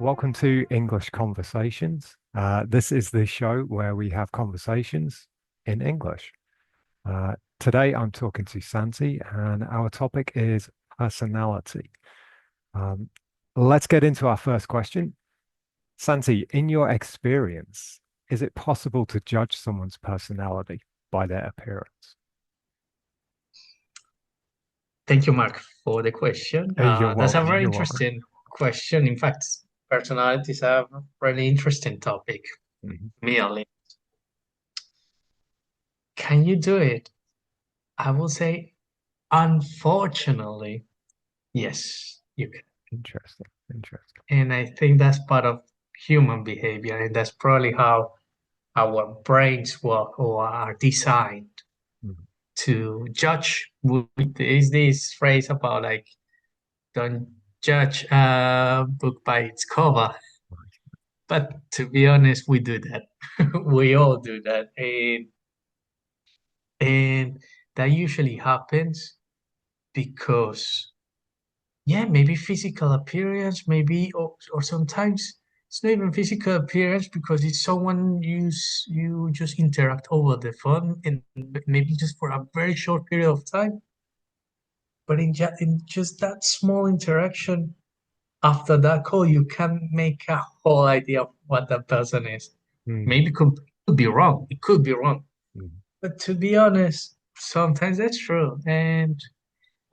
Welcome to English Conversations. This is the show where we have conversations in English. Today I'm talking to Santi, and our topic is personality. Um, let's get into our first question. Santi, in your experience, is it possible to judge someone's personality by their appearance? Thank you, Mark, for the question. You're That's a welcome. very You're welcome. interesting question. In fact, personality is a really interesting topic. Mhm. Merely, can you do it? I will say, unfortunately, yes, you can. Interesting. Interesting. And I think that's part of human behavior, and that's probably how our brains work or are designed Mhm. to judge. Is this phrase about like don't judge a book by its cover? But to be honest, we do that. We all do that. And that usually happens because, yeah, maybe physical appearance, maybe, or sometimes it's not even physical appearance because it's someone you just interact over the phone and maybe just for a very short period of time. But in just that small interaction, after that call, you can make a whole idea of what that person is. Mm, Maybe could be wrong. It could be wrong. mm, But to be honest, sometimes that's true. And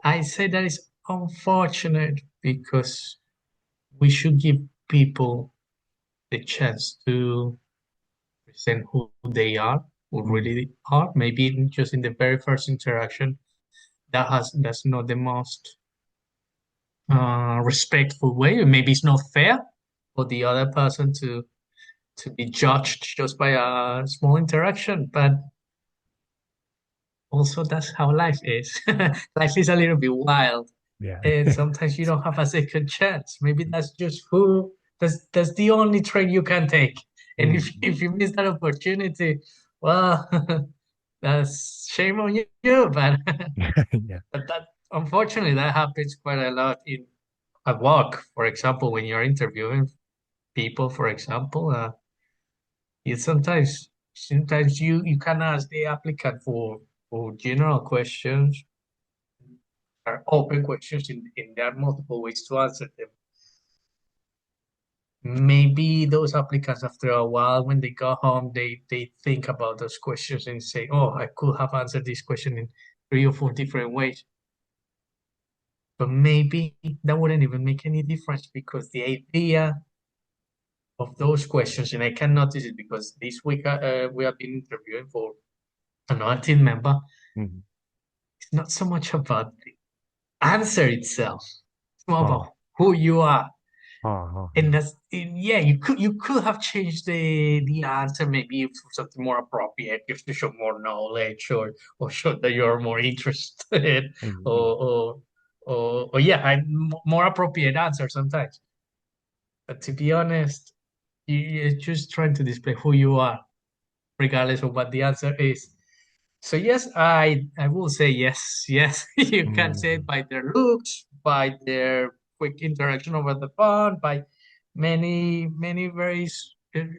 I say that is unfortunate because we should give people the chance to present who they are, who mm, really are. Maybe just in the very first interaction, that's not the most respectful way. Maybe it's not fair for the other person to be judged just by a small interaction. But also, that's how life is. Life is a little bit wild, yeah. and sometimes you don't have a second chance. Maybe that's just who that's the only train you can take. And if Mm, if you miss that opportunity, well, that's shame on you. But yeah. but that unfortunately that happens quite a lot in at work. For example, when you're interviewing people, for example, you sometimes you can ask the applicant for general questions or open questions in there are multiple ways to answer them. Maybe those applicants after a while when they go home they think about those questions and say, oh, I could have answered this question in three or four different ways. But maybe that wouldn't even make any difference because the idea of those questions, and I can notice it because this week we have been interviewing for another team member. Mm. It's not so much about the answer itself. It's more Oh, about who you are. oh, oh, And yeah, you could have changed the answer maybe for something more appropriate, just to show more knowledge or show that you're more interested mm, or mm. or yeah, more appropriate answer sometimes. But to be honest, you're just trying to display who you are, regardless of what the answer is. So yes, I will say yes, yes. You can say it Mm. by their looks, by their quick interaction over the phone, by many very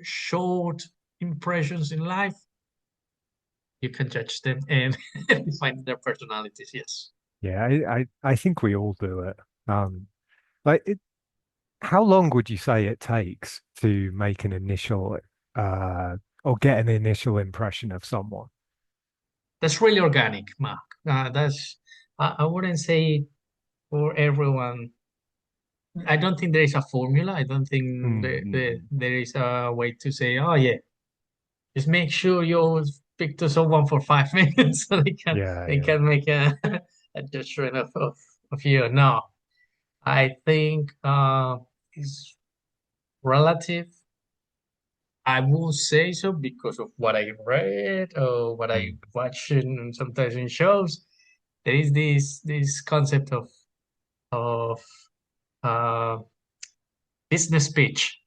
short impressions in life. You can judge them and define their personalities. Yes. Yeah, I think we all do it. Um, like how long would you say it takes to make an initial uh or get an initial impression of someone? That's really organic, Mark. That's I wouldn't say for everyone. I don't think there is a formula. I don't think Mm, mm, there is a way to say, oh yeah, just make sure you speak to someone for 5 minutes so yeah, they yeah. can make a judgment of you. No, I think it's relative. I will say so because of what I read or what I Mm, watch and sometimes in shows. There is this concept of uh, business pitch,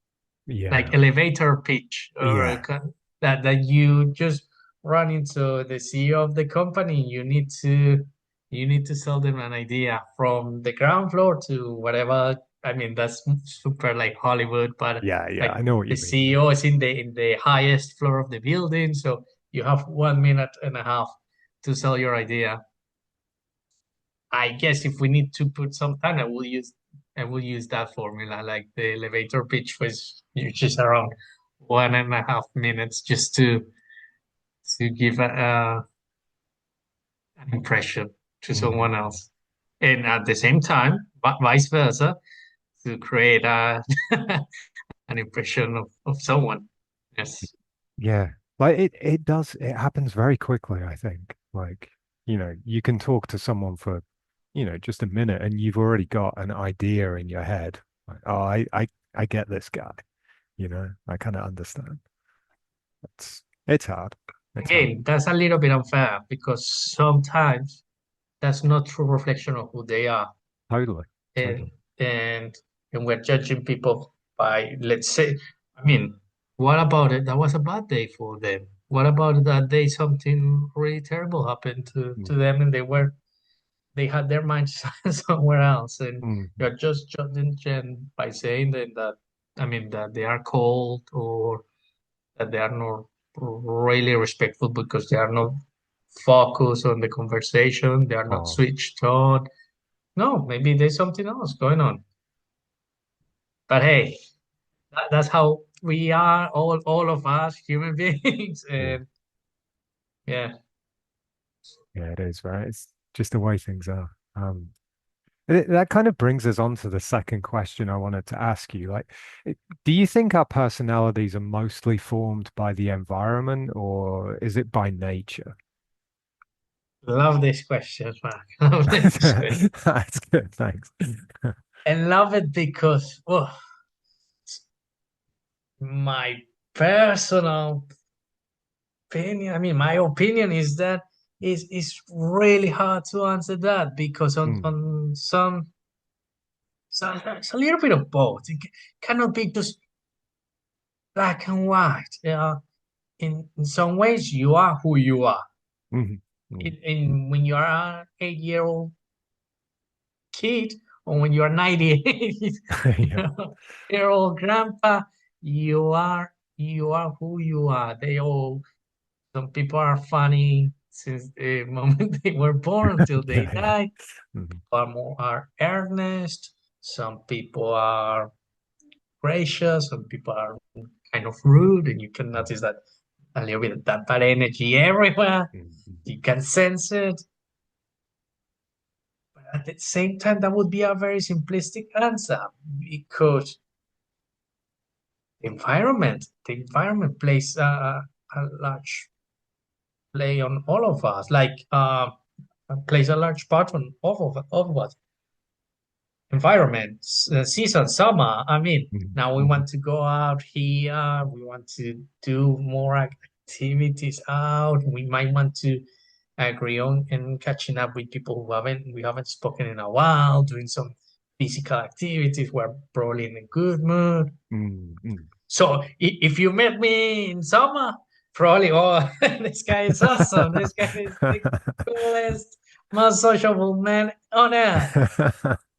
like yeah, elevator pitch, or yeah. that you just run into the CEO of the company. You need to sell them an idea from the ground floor to whatever I mean, that's super like Hollywood, but Yeah, yeah, like I know what the you mean. CEO is in the highest floor of the building, so you have 1 minute and a half to sell your idea. I guess if we need to put some time, I will use that formula, like the elevator pitch was just around 1.5 minutes just to give an impression to Mm. someone else, and at the same time, vice versa, to create an impression of someone. Yes. Yeah, like it does, it happens very quickly, I think. Like, you can talk to someone for, just a minute and you've already got an idea in your head. Like, oh, I get this guy, I kind of understand. It's hard. It's hard. Again, that's a little bit unfair because sometimes that's not true reflection of who they are. Totally. And Totally. and and we're judging people by, let's say, I mean, what about it? That was a bad day for them. What about that day something really terrible happened to Mm. them and they had their minds somewhere else, and Mm. you're just judging them by saying that I mean that they are cold or that they are not really respectful because they are not focused on the conversation, they are not Oh, switched on. No, maybe there's something else going on. But hey, that's how we are, all of us human beings. yeah. And yeah, Yeah, it is, right? It's just the way things are. That kind of brings us on to the second question I wanted to ask you. Like, do you think our personalities are mostly formed by the environment or is it by nature? love this question, Mark. Love this question. That's good, thanks. And love it because, oh, my personal opinion, I mean, my opinion is that is really hard to answer that because Mm, on some it's a little bit of both. Cannot be just black and white. In some ways, you are who you are. mhm, mm. When you are an 8 year old kid, or when you are 98 Yeah, year old grandpa, you are who you are. They all Some people are funny since the moment they were born until they yeah, yeah. die. Mhm, Are earnest. Some people are gracious. Some people are kind of rude, and you can mm, notice that a little bit of that bad energy everywhere. mm, mm. You can sense it. But at the same time, that would be a very simplistic answer because the environment plays a large play on all of us, like plays a large part on all of us. Environment, season, summer. I mean, Mm, now we mhm. want to go out here. We want to do more activities out. We might want to agree on and catching up with people who we haven't spoken in a while, doing some physical activities. We're probably in a good mood. Mm, mm. So if you met me in summer, probably, oh, this guy is awesome. This guy is the coolest, most sociable man on earth.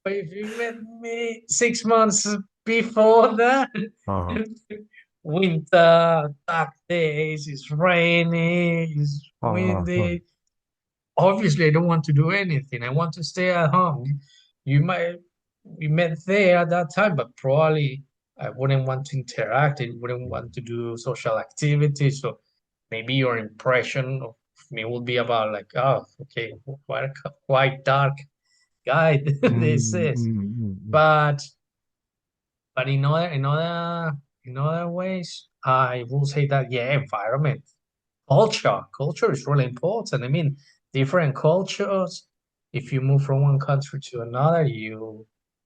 But if you met me 6 months before that, Uh-huh. winter, dark days, it's rainy, it's Oh, oh. windy. Obviously, I don't want to do anything. I want to stay at home. You might We met there at that time, but probably I wouldn't want to interact. I wouldn't want to do social activities. So maybe your impression of me will be about like, oh, okay, quite dark guy this Mm, is. mm, mm, mm. But but in other ways, I will say that yeah, environment, culture is really important. I mean, different cultures. If you move from one country to another,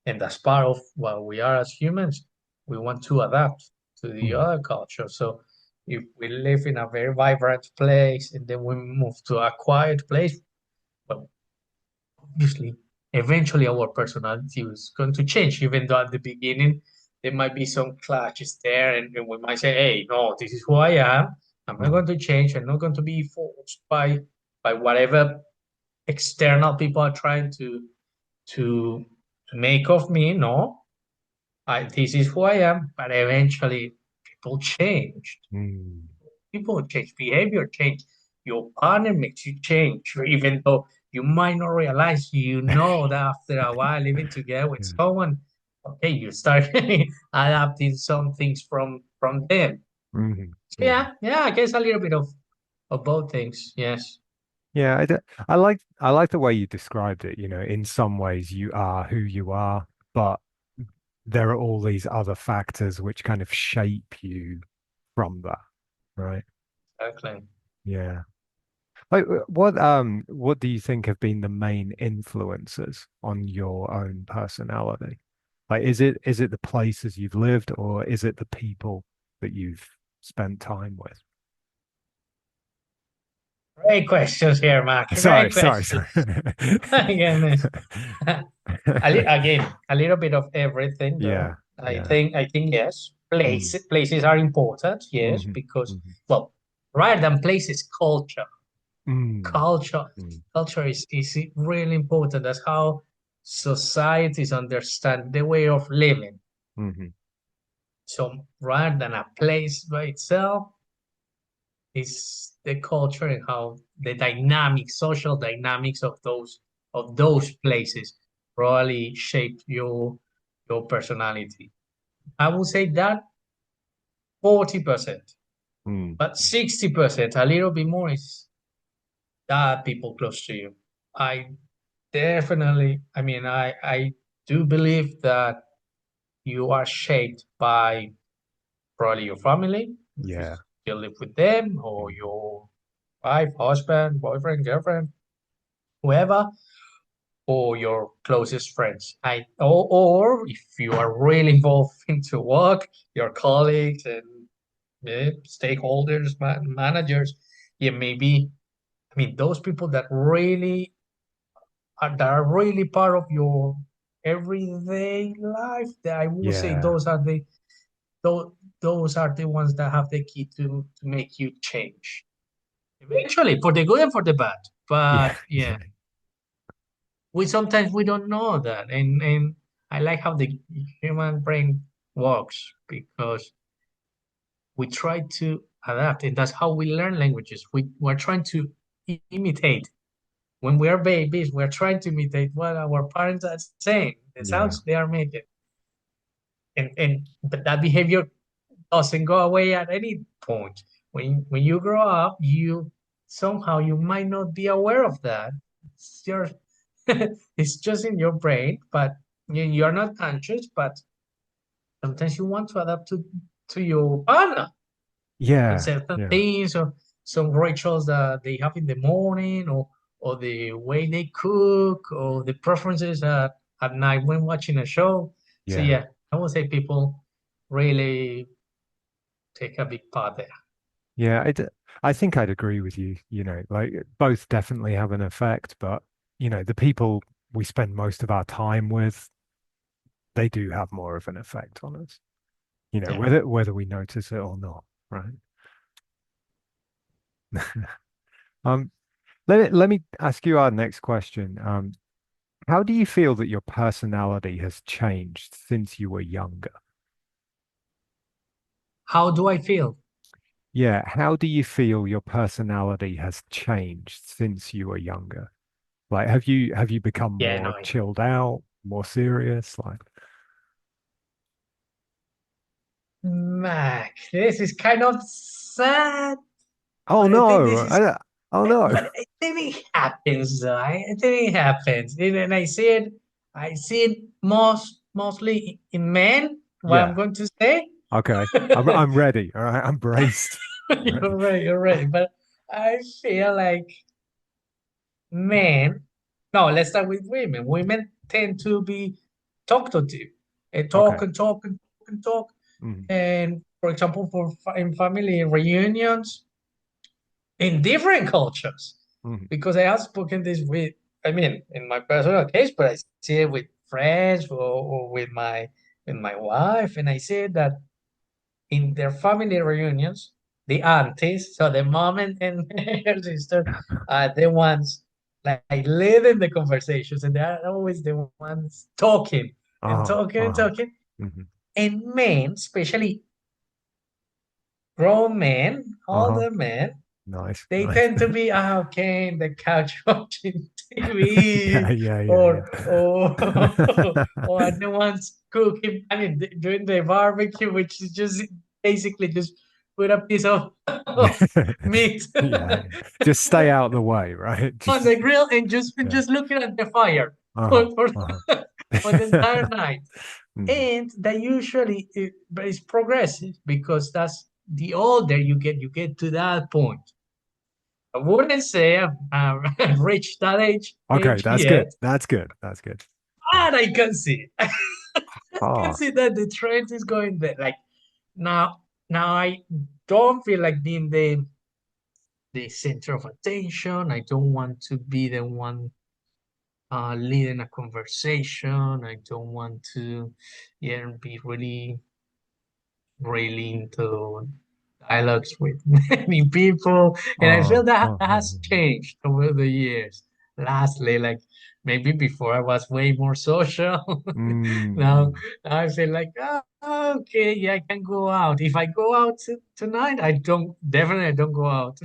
and that's part of what we are as humans. We want to adapt to the Mm. other culture. So if we live in a very vibrant place and then we move to a quiet place, well, obviously, eventually our personality is going to change, even though at the beginning there might be some clashes there, and we might say, hey, no, this is who I am. I'm not Mm. going to change. I'm not going to be forced by whatever external people are trying to to make of me. No. this is who I am, but eventually people change. Mm. People change, behavior change, your partner makes you change, even though you might not realize, that after a while living together with Yeah. someone, okay, you start adapting some things from them. Hmm. So yeah, I guess a little bit of both things. Yes. Yeah, I like the way you described it. You know, in some ways you are who you are, but there are all these other factors which kind of shape you from that, right? Exactly. Yeah. Like what do you think have been the main influences on your own personality? Like is it the places you've lived or is it the people that you've spent time with? Great questions here, Mark. Sorry, Great sorry. questions. My goodness. Again, a little bit of everything, Yeah, though. yeah. I think yes. Mm, Places are important, yes, hmm because hmm well, rather than places, mm, culture, mm, culture is really important. That's how societies understand the way of living. hmm So rather than a place by itself, is the culture and how the dynamics, social dynamics of those places probably shape your personality. I would say that 40%, mm. but 60%, a little bit more, is that people close to you. I I do believe that you are shaped by probably your family, if you Yeah. still live with them, or Mm. your wife, husband, boyfriend, girlfriend, whoever, or your closest friends. Or if you are really involved into work, your colleagues and stakeholders, managers, yeah, maybe, those people that are really part of your everyday life, that I will say Yeah. those, those are the ones that have the key to make you change. Eventually, for the good and for the bad. Yeah. But yeah, Yeah. we don't know that, and I like how the human brain works, because we try to adapt, and that's how we learn languages. We're trying to imitate. When we are babies, we're trying to imitate what our parents are saying, the Yeah. sounds they are making, and but that behavior doesn't go away at any point. When you grow up, you might not be aware of that. It's your it's just in your brain, but you're not conscious. But sometimes you want to adapt to your partner and Yeah. certain Yeah. things, or some rituals that they have in the morning, or the way they cook, or the preferences at night when watching a show. So Yeah. yeah, I would say people really take a big part there. Yeah. I think I'd agree with you, you know, like both definitely have an effect, but you know, the people we spend most of our time with, they do have more of an effect on us, you know, Yeah. whether we notice it or not, right? Um, let me ask you our next question. How do you feel that your personality has changed since you were younger? How do I feel? Yeah, how do you feel your personality has changed since you were younger? Like, have you become Yeah, more no. chilled out, more serious? Like, Mac, this is kind of sad, oh but I think no, this is, oh no, but I think it happens, though. I think it happens, and I see it mostly in men. What I'm yeah, going to say, okay, I'm ready. All right, I'm braced. Ready. you're right. But I feel like men. No, let's start with women. Women tend to be talkative and Okay. talk and talk and talk and talk. Mm, And for example, in family reunions in different cultures, mm, because I have spoken this with, in my personal case, but I see it with friends, or with my wife, and I see that in their family reunions, the aunties, so the mom and her sister, are the ones like leading the conversations, and they are always the ones talking and uh-huh, talking and uh-huh. talking. Hmm. And men, especially grown men, Uh-huh. older men, Nice, they nice. tend to be okay in the couch watching TV Yeah, yeah, yeah, or yeah. or the ones cooking. I mean, doing the barbecue, which is just basically just put a piece of, of meat Yeah, yeah. Just stay out of the way, right? on Just the grill and yeah. just looking at the fire Uh-huh. for for the entire Uh-huh. night. Mm. And that usually but it's progressive because that's the older you get to that point. I wouldn't say I've reached that Okay, age that's good. yet, That's good. That's good. Uh, but I can see I can ah, see that the trend is going there. Like now, now I don't feel like being the center of attention. I don't want to be the one leading a conversation. I don't want to, yeah, be really into dialogues with many people. And I feel that has changed over the years. Lastly, like maybe before I was way more social. Now, mm. now I feel like, oh, okay, yeah, I can go out. If I go out tonight, I don't definitely I don't go out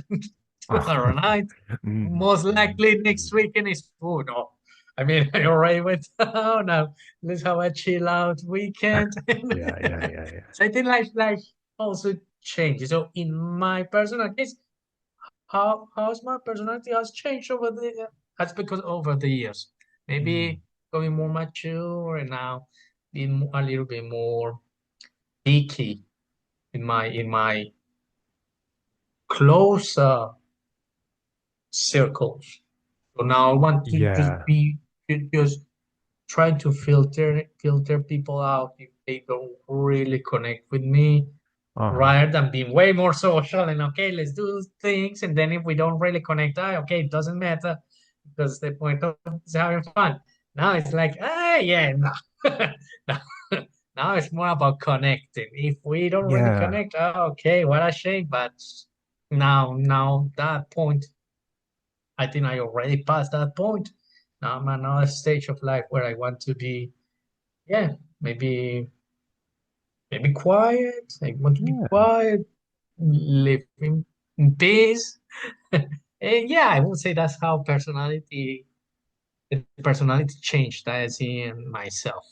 tomorrow night. Mm. Most likely next Mm. weekend is food. No, I mean I already went out now. Let's have a chill out weekend. Yeah, yeah, yeah, yeah. So I think life also changes. So in my personal case, how's my personality has changed over the that's because over the years. Mm. Maybe becoming more mature and now being a little bit more picky in my closer circles. So now I want to just Yeah. be just trying to filter people out if they don't really connect with me Uh-huh. rather than being way more social and okay, let's do things. And then if we don't really connect, okay, it doesn't matter because the point of is having fun. Now it's like, yeah, no. now, now it's more about connecting. If we don't really Yeah. connect, okay, what a shame. But now that point, I think I already passed that point. Now I'm at another stage of life where I want to be, yeah, maybe quiet. I want to be Yeah. quiet, live in peace. And yeah, I would say that's how the personality changed that I see in myself.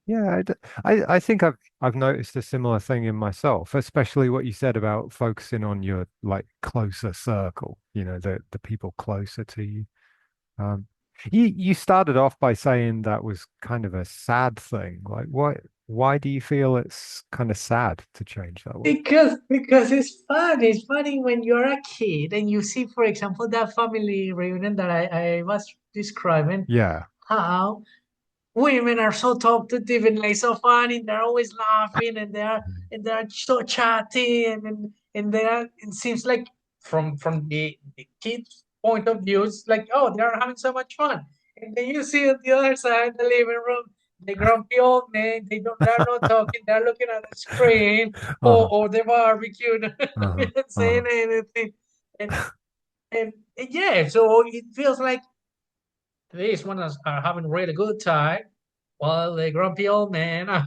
Yeah, I think I've noticed a similar thing in myself, especially what you said about focusing on your like closer circle, the people closer to you. Um, you started off by saying that was kind of a sad thing. Like, why do you feel it's kind of sad to change that way? Because it's fun. It's funny when you're a kid and you see, for example, that family reunion that I was describing, Yeah. how women are so talkative and like so funny. They're always laughing and they're so chatty and they are. It seems like from the kid's point of view, it's like oh they're having so much fun. And then you see on the other side the living room, the grumpy old man. They're not talking. They're looking at the screen Uh-huh. or the barbecue, Uh-huh. not Uh-huh. saying anything. And and yeah, so it feels like these ones are having a really good time, while the grumpy old man are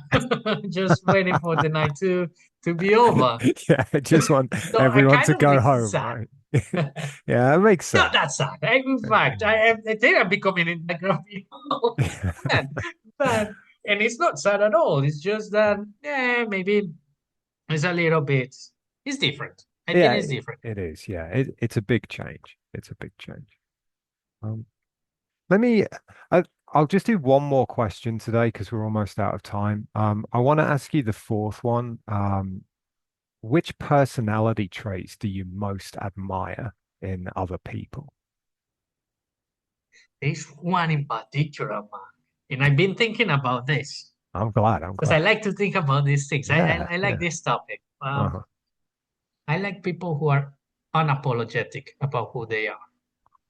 just waiting for the night to be over. Yeah, I just want So I everyone kind to of go makes it home, sad. right? Yeah, it makes Not sense. that sad. In fact, I think I'm becoming a grumpy old man. But and it's not sad at all. It's just that yeah, maybe it's a little bit. It's different. I think Yeah, it's different. it is. Yeah, it's a big change. It's a big change. Um, let me, I, I'll just do one more question today because we're almost out of time. I want to ask you the fourth one. Which personality traits do you most admire in other people? There's one in particular, man. And I've been thinking about this I'm glad. I'm because I glad. like to think about these things. Yeah, I like yeah. this topic. Uh-huh. I like people who are unapologetic about who they are.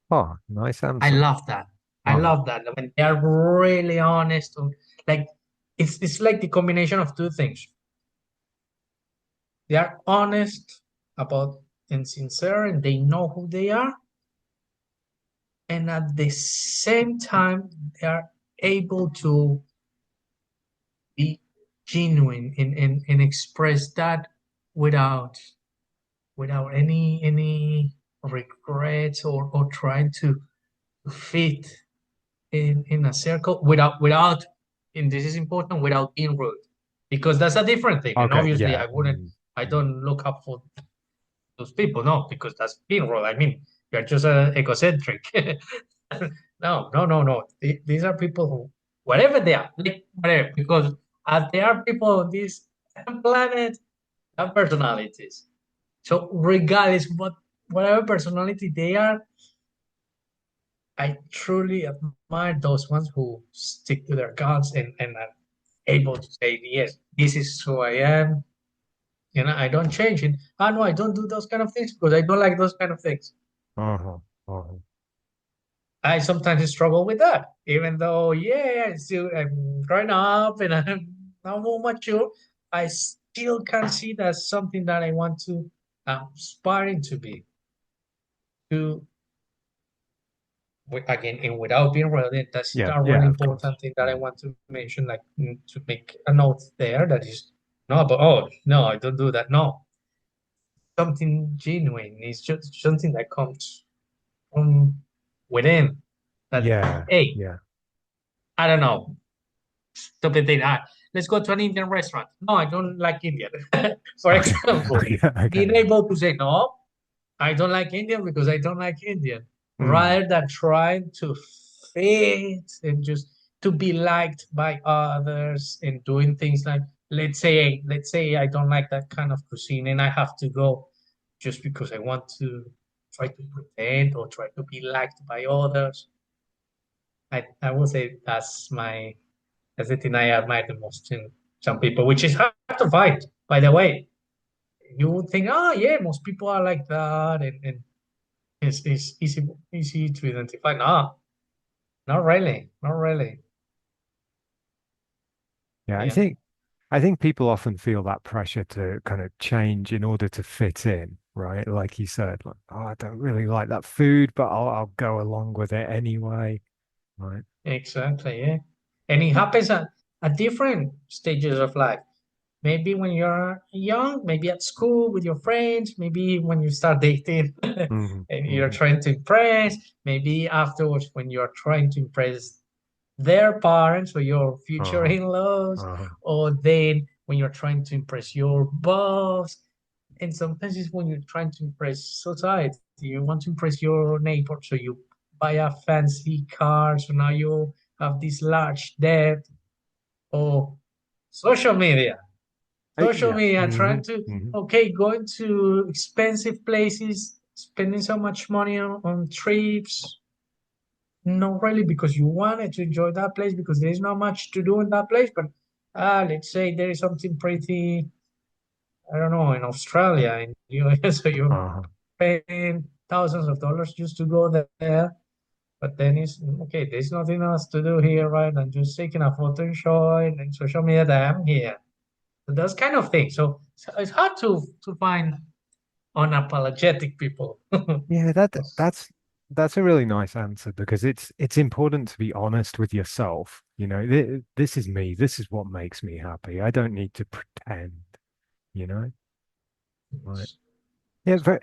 Oh, nice I answer. love that. I Uh-huh. love that when they are really honest. Like it's like the combination of two things. They are honest about and sincere, and they know who they are, and at the same time they are able to be. genuine and express that without any regrets or trying to fit in a circle without, and this is important, without being rude, because that's a different thing. And Okay, obviously yeah. I Mm. don't look up for those people, no, because that's being rude. I mean, you're just egocentric. No. These are people who, whatever they are, like whatever, because as they are people on this planet, have personalities. So regardless whatever personality they are, I truly admire those ones who stick to their guns and are able to say, yes, this is who I am. I don't change it. No, I don't do those kind of things because I don't like those kind of things. Uh-huh. Uh-huh. I sometimes struggle with that, even though, yeah, I'm growing up and I'm now more mature. I still can see that's something that I want to aspiring to be. To again, and without being relevant, that's Yeah, a really yeah, of course. important thing that I Mm. want to mention, like to make a note there that is no, but oh no, I don't do that. No, something genuine. It's just something that comes from within. That Yeah, hey, yeah. I don't know, stupid thing. Let's go to an Indian restaurant. No, I don't like Indian. For Okay. example, Okay, okay. being able to say no, I don't like Indian because I don't like Indian, Mm. rather than trying to fit and just to be liked by others and doing things like, let's say I don't like that kind of cuisine and I have to go just because I want to try to pretend or try to be liked by others. I would say that's the thing I admire the most in some people, which is hard to find, by the way. You would think, oh yeah, most people are like that, and it's easy to identify. No, not really, not really. Yeah, I Yeah, think I think people often feel that pressure to kind of change in order to fit in, right? Like you said, like, oh, I don't really like that food, but I'll go along with it anyway, right? exactly. Yeah, and it happens at different stages of life. Maybe when you're young, maybe at school with your friends, maybe when you start dating Hmm. and you're Hmm. trying to impress, maybe afterwards when you're trying to impress their parents or your future Uh-huh. in-laws, Uh-huh. or then when you're trying to impress your boss. And sometimes it's when you're trying to impress society. You want to impress your neighbor, so you buy a fancy car, so now you have this large debt. Or social media. Social Yeah. media, Hmm. trying to, Hmm. okay, going to expensive places, spending so much money on trips, not really because you wanted to enjoy that place because there's not much to do in that place, but let's say there is something pretty, I don't know, in Australia, in US, so you're Uh-huh. paying thousands of dollars just to go there. But then it's okay, there's nothing else to do here, right? I'm just taking a photo and showing and social media that I'm here. So those kind of things. So it's hard to find unapologetic people. Yeah, that's a really nice answer because it's important to be honest with yourself. You know, this is me. This is what makes me happy. I don't need to pretend, you know? Right. Yeah, very,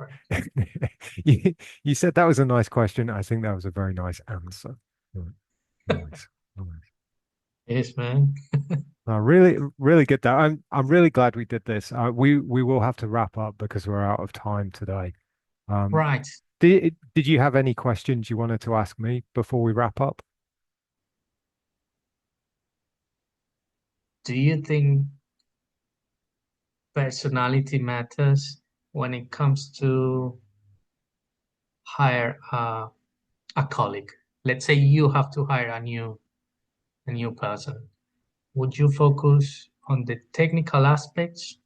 you, you said that was a nice question. I think that was a very nice answer. Right. Nice. Nice. Yes, man. I really, really get that. I'm really glad we did this. We will have to wrap up because we're out of time today. Um, Right. did you have any questions you wanted to ask me before we wrap up? Do you think personality matters when it comes to hire a colleague? Let's say you have to hire a new person. Would you focus on the technical aspects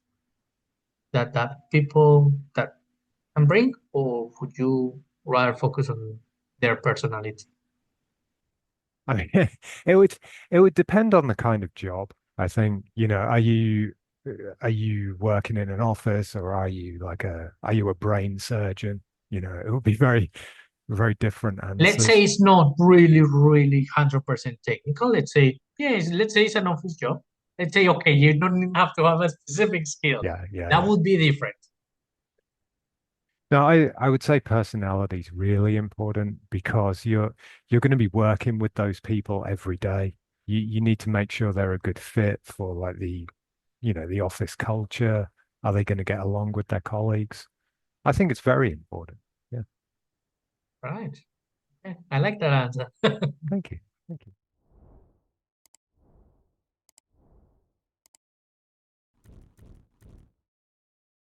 that people that can bring, or would you rather focus on their personality? I mean, it would it would depend on the kind of job. I think, are you working in an office or are you a brain surgeon? You know, it would be very different Let's say answers. it's not really, really 100% technical. Let's say, yes, let's say it's an office job. Let's say, okay, you don't have to have a specific skill. Yeah, yeah, That yeah. would be different. No, I would say personality is really important because you're going to be working with those people every day. You need to make sure they're a good fit for like the office culture. Are they going to get along with their colleagues? I think it's very important. Yeah. Right. Yeah, I like that answer. Thank you. Thank you.